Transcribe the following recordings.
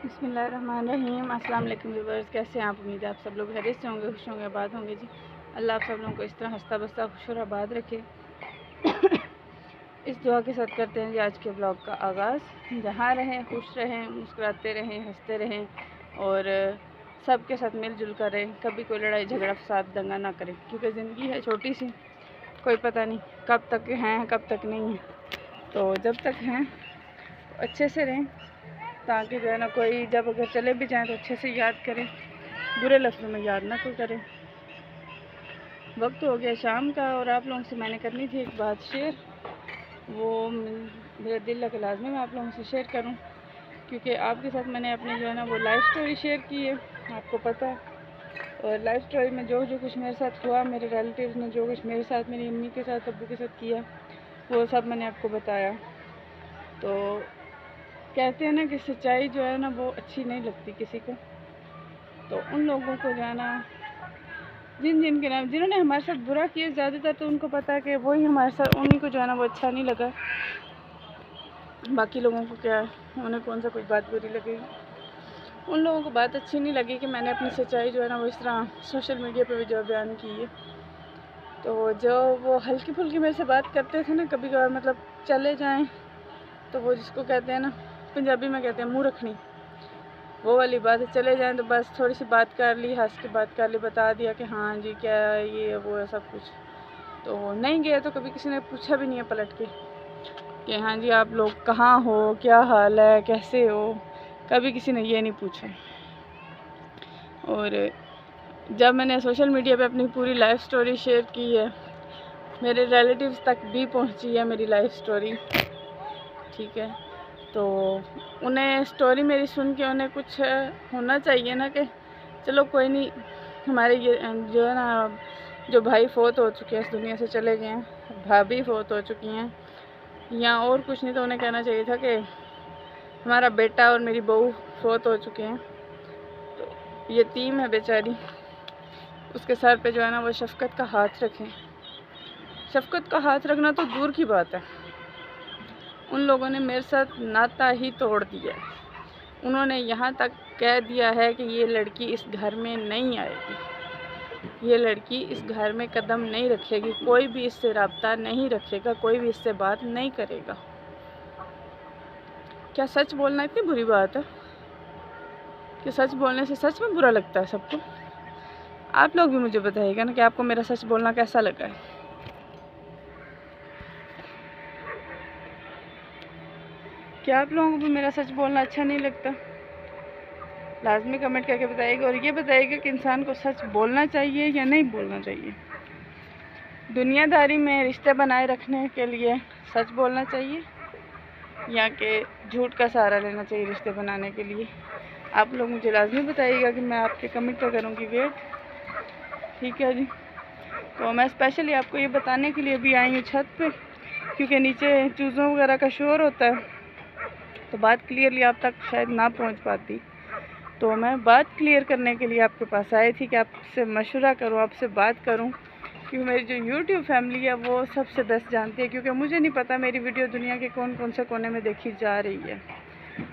बिस्मिल्लाहिर्रहमानिर्रहीम। अस्सलाम वालेकुम व्यूअर्स, कैसे हैं आप? उम्मीद है आप सब लोग खैरियत से होंगे, खुश होंगे, आबाद होंगे जी। अल्लाह आप सब लोगों को इस तरह हंसता बसता खुश और आबाद रखे। इस दुआ के साथ करते हैं जी आज के ब्लॉग का आगाज़। जहाँ रहें खुश रहें, मुस्कुराते रहें, हंसते रहें और सबके साथ मिलजुल कर रहें। कभी कोई लड़ाई झगड़ा फसाद दंगा ना करें, क्योंकि ज़िंदगी है छोटी सी, कोई पता नहीं कब तक हैं कब तक नहीं है। तो जब तक हैं तो अच्छे से रहें, ताकि जो है ना कोई जब अगर चले भी जाएं तो अच्छे से याद करें, बुरे लफ्ज़ों में याद ना कोई करें। वक्त हो गया शाम का और आप लोगों से मैंने करनी थी एक बात शेयर, वो मेरा दिल लगा लाजमी मैं आप लोगों से शेयर करूं, क्योंकि आपके साथ मैंने अपनी जो है ना वो लाइफ स्टोरी शेयर की है, आपको पता है। और लाइफ स्टोरी में जो कुछ मेरे साथ हुआ, मेरे रिलेटिव्स ने जो कुछ मेरे साथ, मेरी अम्मी के साथ, अब्बू के साथ किया, वो सब मैंने आपको बताया। तो कहते हैं ना कि सच्चाई जो है ना वो अच्छी नहीं लगती किसी को। तो उन लोगों को जो है ना जिनके नाम जिन्होंने हमारे साथ बुरा किया, ज़्यादातर तो उनको पता है कि वही हमारे साथ, उन्हीं को जो है ना वो अच्छा नहीं लगा। बाकी लोगों को क्या है, उन्हें कौन सा कोई बात बुरी लगेगी। उन लोगों को बात अच्छी नहीं लगी कि मैंने अपनी सच्चाई जो है ना वो इस तरह सोशल मीडिया पे भी जो बयान की है। तो जो वो हल्की फुल्की मेरे से बात करते थे ना, कभी कभार मतलब चले जाएं तो वो जिसको कहते हैं ना पंजाबी में कहते हैं मुँह रखनी, वो वाली बात है। चले जाएं तो बस थोड़ी सी बात कर ली, हंस के बात कर ली, बता दिया कि हाँ जी क्या है, ये वो है सब कुछ। तो नहीं गए तो कभी किसी ने पूछा भी नहीं है पलट के कि हाँ जी आप लोग कहाँ हो, क्या हाल है, कैसे हो, कभी किसी ने ये नहीं पूछा। और जब मैंने सोशल मीडिया पे अपनी पूरी लाइफ स्टोरी शेयर की है, मेरे रिलेटिव्स तक भी पहुंची है मेरी लाइफ स्टोरी, ठीक है। तो उन्हें स्टोरी मेरी सुन के उन्हें कुछ होना चाहिए ना कि चलो कोई नहीं, हमारे ये जो है ना जो भाई फोत हो चुके हैं, इस दुनिया से चले गए हैं, भाभी फोत हो चुकी हैं, या और कुछ नहीं तो उन्हें कहना चाहिए था कि हमारा बेटा और मेरी बहू फोत हो चुके हैं। तो यतीम है बेचारी, उसके सर पे जो है ना वो शफ़क़त का हाथ रखें। शफ़क़त का हाथ रखना तो दूर की बात है, उन लोगों ने मेरे साथ नाता ही तोड़ दिया। उन्होंने यहाँ तक कह दिया है कि ये लड़की इस घर में नहीं आएगी, ये लड़की इस घर में कदम नहीं रखेगी, कोई भी इससे रब्ता नहीं रखेगा, कोई भी इससे बात नहीं करेगा। क्या सच बोलना इतनी बुरी बात है कि सच बोलने से सच में बुरा लगता है सबको? आप लोग भी मुझे बताइएगा ना कि आपको मेरा सच बोलना कैसा लगा है। क्या आप लोगों को भी मेरा सच बोलना अच्छा नहीं लगता? लाजमी कमेंट करके बताइएगा, और ये बताइएगा कि इंसान को सच बोलना चाहिए या नहीं बोलना चाहिए। दुनियादारी में रिश्ते बनाए रखने के लिए सच बोलना चाहिए या कि झूठ का सहारा लेना चाहिए रिश्ते बनाने के लिए? आप लोग मुझे लाजमी बताइएगा कि मैं आपके कमेंट का करूँगी वेट, ठीक है जी। तो मैं स्पेशली आपको ये बताने के लिए भी आई हूँ छत पे, क्योंकि नीचे चूज़ों वगैरह का शोर होता है, तो बात क्लियरली आप तक शायद ना पहुंच पाती। तो मैं बात क्लियर करने के लिए आपके पास आई थी कि आपसे मशवरा करूं, आपसे बात करूं, क्योंकि मेरी जो यूट्यूब फैमिली है वो सबसे बेस्ट जानती है, क्योंकि मुझे नहीं पता मेरी वीडियो दुनिया के कौन कौन से कोने में देखी जा रही है।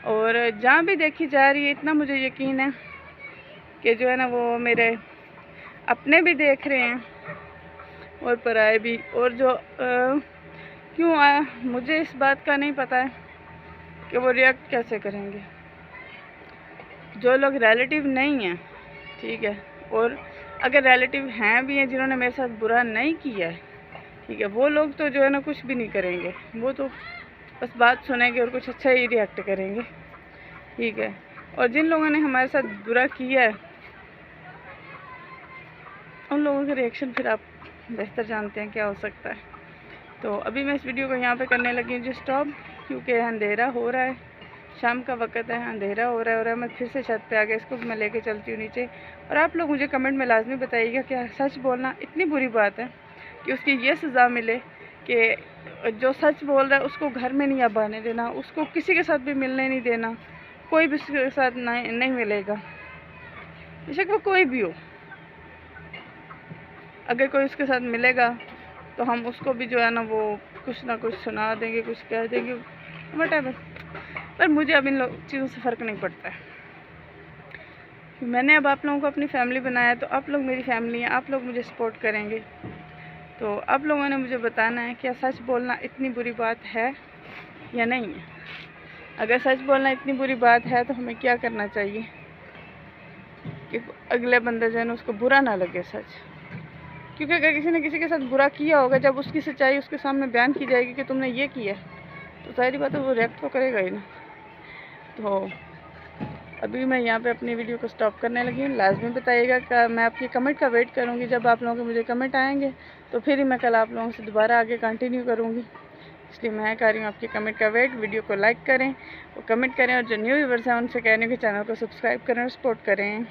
और जहाँ भी देखी जा रही है, इतना मुझे यकीन है कि जो है ना वो मेरे अपने भी देख रहे हैं और पराए भी। और जो क्यों आया मुझे इस बात का नहीं पता है कि वो रिएक्ट कैसे करेंगे। जो लोग रिलेटिव नहीं हैं, ठीक है, और अगर रिलेटिव हैं भी हैं जिन्होंने मेरे साथ बुरा नहीं किया है, ठीक है, वो लोग तो जो है ना कुछ भी नहीं करेंगे, वो तो बस बात सुनेंगे और कुछ अच्छा ही रिएक्ट करेंगे, ठीक है। और जिन लोगों ने हमारे साथ बुरा किया है, उन लोगों के रिएक्शन फिर आप बेहतर जानते हैं क्या हो सकता है। तो अभी मैं इस वीडियो को यहाँ पे करने लगी हूँ जी स्टॉप, क्योंकि अंधेरा हो रहा है, शाम का वक्त है, अंधेरा हो रहा है। और मैं फिर से छत पे आ गया, इसको मैं लेके चलती हूँ नीचे। और आप लोग मुझे कमेंट में लाजमी बताइएगा कि सच बोलना इतनी बुरी बात है कि उसकी ये सज़ा मिले कि जो सच बोल रहा है उसको घर में नहीं आने देना, उसको किसी के साथ भी मिलने नहीं देना, कोई भी उसके साथ नहीं मिलेगा, बेशक वो कोई भी हो। अगर कोई उसके साथ मिलेगा तो हम उसको भी जो है ना वो कुछ ना कुछ सुना देंगे, कुछ कह देंगे, वटेवर। पर मुझे अब इन चीज़ों से फ़र्क नहीं पड़ता है। मैंने अब आप लोगों को अपनी फैमिली बनाया, तो आप लोग मेरी फैमिली हैं, आप लोग मुझे सपोर्ट करेंगे। तो आप लोगों ने मुझे बताना है क्या सच बोलना इतनी बुरी बात है या नहीं है। अगर सच बोलना इतनी बुरी बात है तो हमें क्या करना चाहिए कि अगले बंदे जो है ना उसको बुरा ना लगे सच। क्योंकि अगर किसी ने किसी के साथ बुरा किया होगा, जब उसकी सच्चाई उसके सामने बयान की जाएगी कि तुमने ये किया, तो सारी बात है वो रिएक्ट तो करेगा ही ना। तो अभी मैं यहाँ पे अपनी वीडियो को स्टॉप करने लगी हूँ। लाजमी बताइएगा कि मैं आपकी कमेंट का वेट करूँगी। जब आप लोगों के मुझे कमेंट आएंगे तो फिर ही मैं कल आप लोगों से दोबारा आगे कंटिन्यू करूँगी, इसलिए मैं कर रही हूँ आपकी कमेंट का वेट। वीडियो को लाइक करें और कमेंट करें, और जो न्यू व्यूअर्स हैं उनसे कह रही हूँ कि चैनल को सब्सक्राइब करें और सपोर्ट करें।